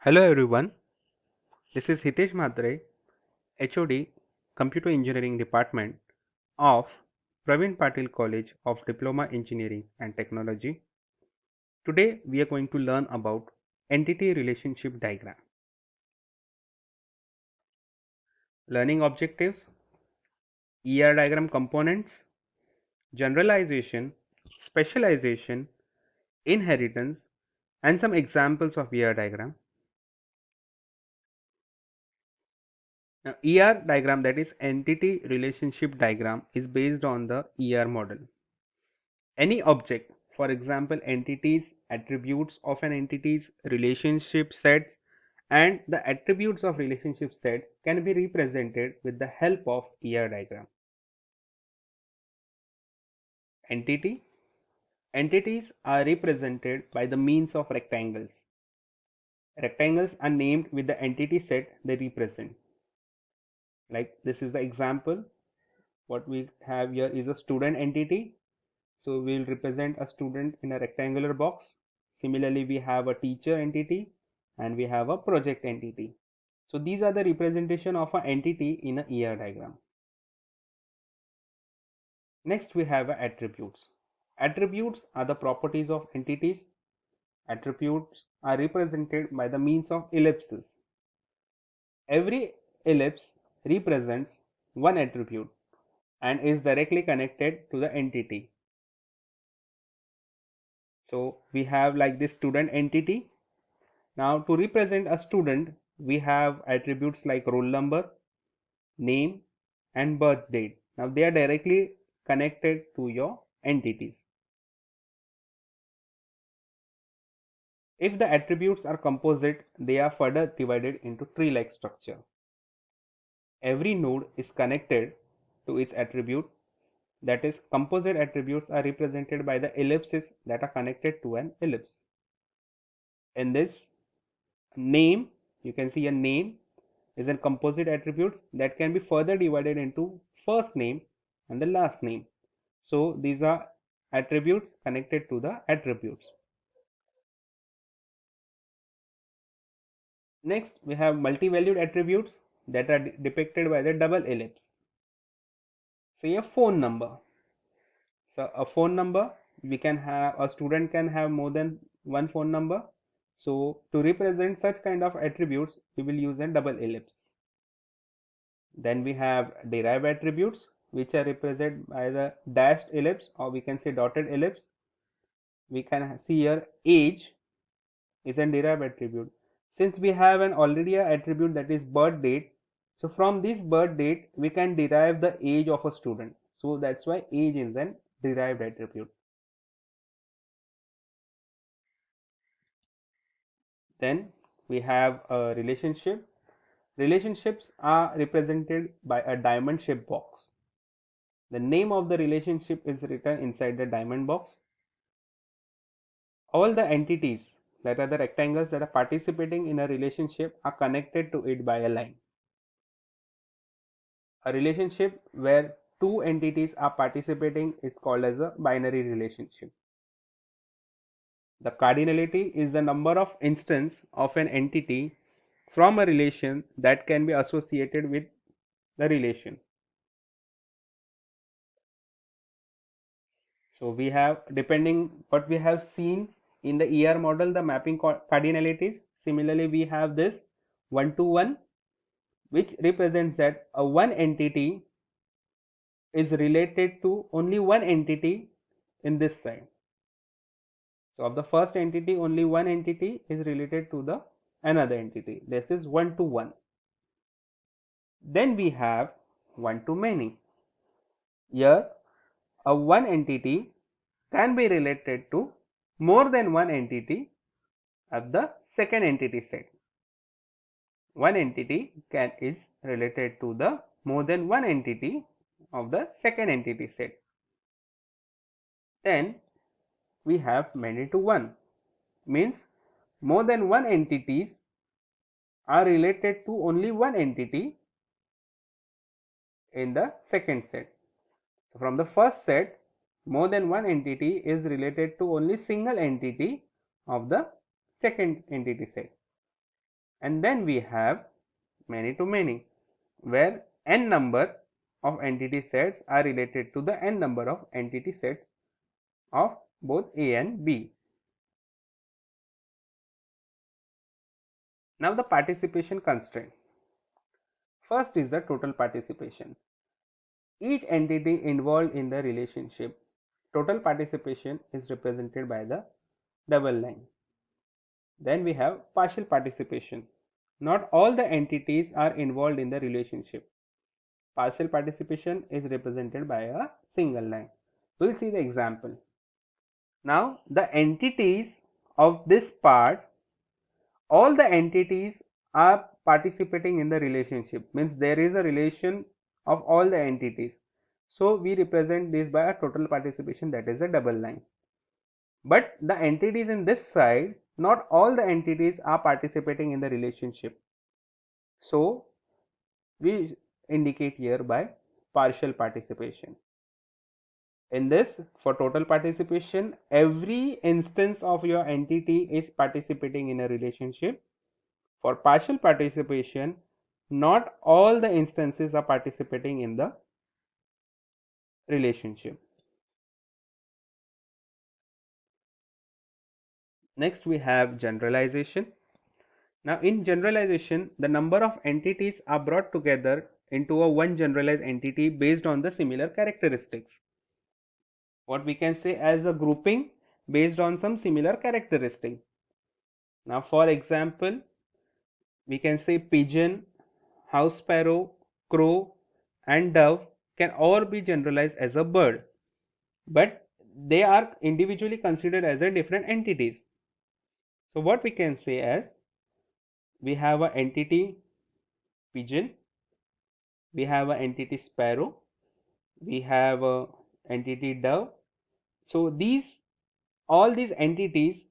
Hello everyone, this is Hitesh Mhatre, HOD, Computer Engineering Department of Praveen Patil College of Diploma Engineering and Technology. Today we are going to learn about Entity Relationship Diagram. Learning objectives, ER diagram components, generalization, specialization, inheritance, and some examples of ER diagram. Now, ER diagram, that is Entity Relationship Diagram, is based on the ER model. Any object, for example entities, attributes of an entity's relationship sets, and the attributes of relationship sets can be represented with the help of ER diagram. Entity. Entities are represented by the means of rectangles. Rectangles are named with the entity set they represent. Like this is the example. What we have here is a student entity. So we will represent a student in a rectangular box. Similarly, we have a teacher entity and we have a project entity. So these are the representation of an entity in a ER diagram. Next we have attributes. Attributes are the properties of entities. Attributes are represented by the means of ellipses. Every ellipse represents one attribute and is directly connected to the entity. So we have like this student entity. Now to represent a student, we have attributes like roll number, name, and birth date. Now they are directly connected to your entities. If the attributes are composite, they are further divided into tree-like structure. Every node is connected to its attribute. That is, composite attributes are represented by the ellipses that are connected to an ellipse. In this name, you can see a name is a composite attributes that can be further divided into first name and the last name. So these are attributes connected to the attributes. Next, we have multi-valued attributes that are depicted by the double ellipse. Say a phone number. So a phone number, we can have a student can have more than one phone number. So to represent such kind of attributes, we will use a double ellipse. Then we have derived attributes, which are represented by the dashed ellipse, or we can say dotted ellipse. We can see here age is a derived attribute. Since we have an already a attribute that is birth date, so from this birth date we can derive the age of a student. So that's why age is an derived attribute. Then we have a relationship. Relationships are represented by a diamond shaped box. The name of the relationship is written inside the diamond box. All the entities, that are the rectangles that are participating in a relationship, are connected to it by a line. A relationship where two entities are participating is called as a binary relationship. The cardinality is the number of instances of an entity from a relation that can be associated with the relation. So we have, depending what we have seen in the ER model, the mapping cardinalities. Similarly, we have this 1 to 1, which represents that a one entity is related to only one entity in this side. So of the first entity, only one entity is related to the another entity. This is 1 to 1. Then we have 1 to many. Here a one entity can be related to more than one entity at the second entity set. One entity is related to the more than one entity of the second entity set. Then we have many to one, means more than one entities are related to only one entity in the second set. So from the first set, more than one entity is related to only single entity of the second entity set. And then we have many to many, where n number of entity sets are related to the n number of entity sets of both A and B. Now the participation constraint. First is the total participation. Each entity involved in the relationship, total participation is represented by the double line. Then we have partial participation. Not all the entities are involved in the relationship. Partial participation is represented by a single line. We'll see the example. Now the entities of this part, all the entities are participating in the relationship, means there is a relation of all the entities. So we represent this by a total participation, that is a double line. But the entities in this side, not all the entities are participating in the relationship. So we indicate here by partial participation. In this, for total participation, every instance of your entity is participating in a relationship. For partial participation, not all the instances are participating in the relationship. Next, we have generalization. Now, in generalization, the number of entities are brought together into a one generalized entity based on the similar characteristics. What we can say as a grouping based on some similar characteristic. Now, for example, we can say pigeon, house sparrow, crow, and dove can all be generalized as a bird, but they are individually considered as a different entities. So what we can say as, we have an entity pigeon, we have an entity sparrow, we have a entity dove. So all these entities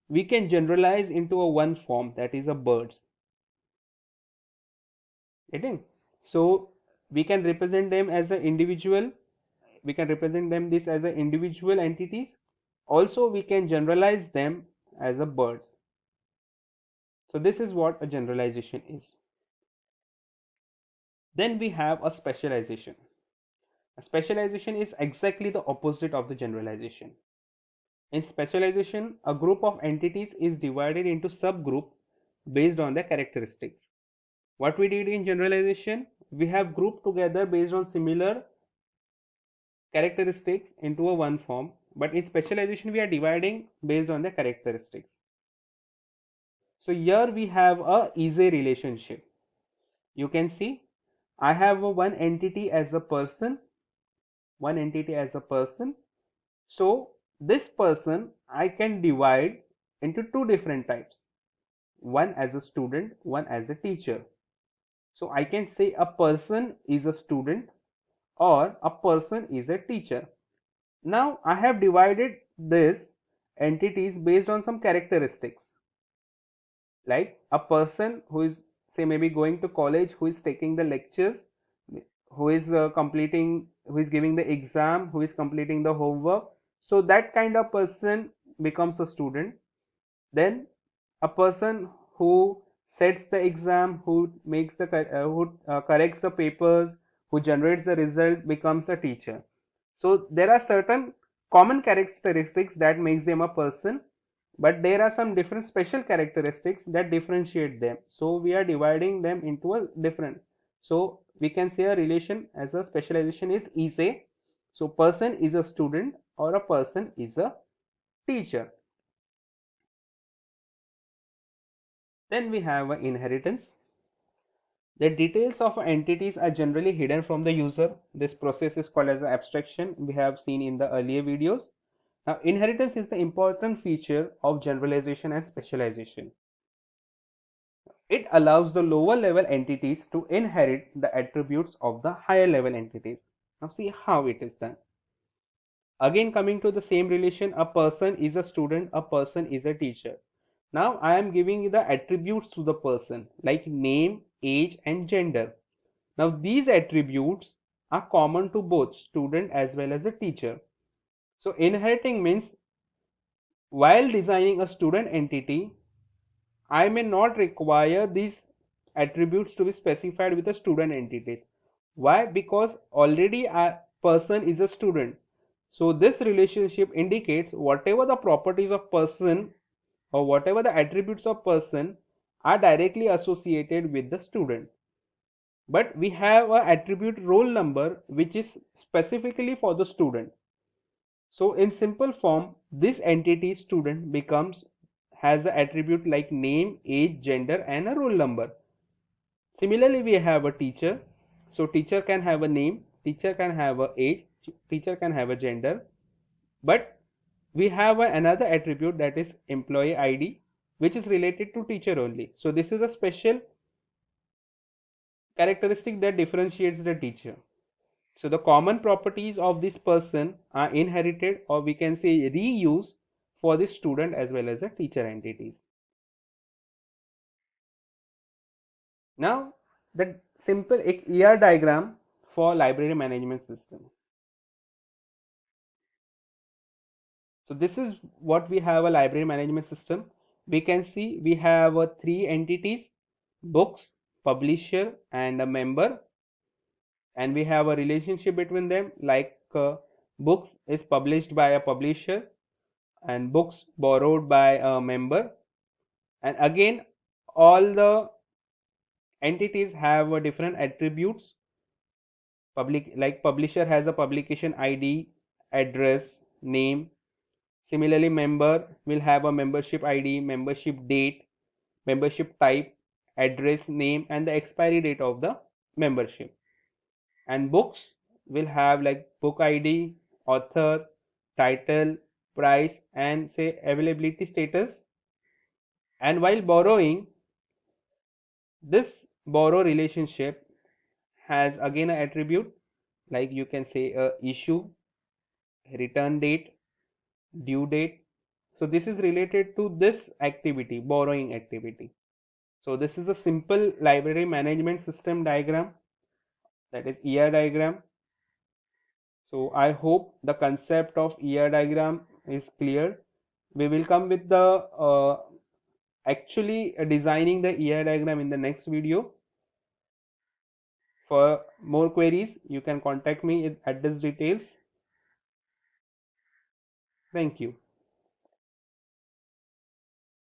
we can generalize into a one form, that is a birds. Getting? So we can represent them as an individual, we can represent them this as an individual entities. Also we can generalize them as a birds. So this is what a generalization is. Then we have a specialization. A specialization is exactly the opposite of the generalization. In specialization, a group of entities is divided into subgroup based on their characteristics. What we did in generalization, we have grouped together based on similar characteristics into a one form, but in specialization we are dividing based on the characteristics. So here we have a easy relationship. You can see I have one entity as a person, one entity as a person. So this person I can divide into two different types, one as a student, one as a teacher. So I can say a person is a student or a person is a teacher. Now I have divided this entities based on some characteristics, like a person who is, say, maybe going to college, who is taking the lectures, who is who is giving the exam, who is completing the homework. So that kind of person becomes a student. Then a person who sets the exam, who makes the corrects the papers, who generates the result becomes a teacher. So there are certain common characteristics that makes them a person, but there are some different special characteristics that differentiate them. So we are dividing them into a different. So we can say a relation as a specialization is easy. So person is a student or a person is a teacher. Then we have inheritance. The details of entities are generally hidden from the user. This process is called as abstraction. We have seen in the earlier videos. Now, inheritance is the important feature of generalization and specialization. It allows the lower level entities to inherit the attributes of the higher level entities. Now, see how it is done. Again, coming to the same relation, a person is a student, a person is a teacher. Now, I am giving the attributes to the person like name, age, and gender. Now, these attributes are common to both student as well as a teacher. So, inheriting means while designing a student entity, I may not require these attributes to be specified with the student entities. Why? Because already a person is a student. So this relationship indicates whatever the properties of person or whatever the attributes of person are directly associated with the student. But we have a attribute roll number which is specifically for the student. So in simple form, this entity student becomes has an attribute like name, age, gender and a roll number. Similarly, we have a teacher. So teacher can have a name, teacher can have a age, teacher can have a gender. But we have another attribute, that is employee ID, which is related to teacher only. So this is a special characteristic that differentiates the teacher. So the common properties of this person are inherited, or we can say reused, for the student as well as the teacher entities. Now the simple ER diagram for library management system. So this is what we have: a library management system. We can see we have three entities: books, publisher and a member, and we have a relationship between them, like books is published by a publisher and books borrowed by a member. And again, all the entities have different attributes. Like publisher has a publication ID, address, name. Similarly, member will have a membership ID, membership date, membership type, address, name and the expiry date of the membership. And books will have like book ID, author, title, price and say availability status. And while borrowing, this borrow relationship has again an attribute, like you can say issue, return date, due date. So this is related to this activity, borrowing activity. So this is a simple library management system diagram, that is ER diagram. So I hope the concept of ER diagram is clear. We will come with the actually designing the ER diagram in the next video. For more queries, you can contact me at this details. Thank you.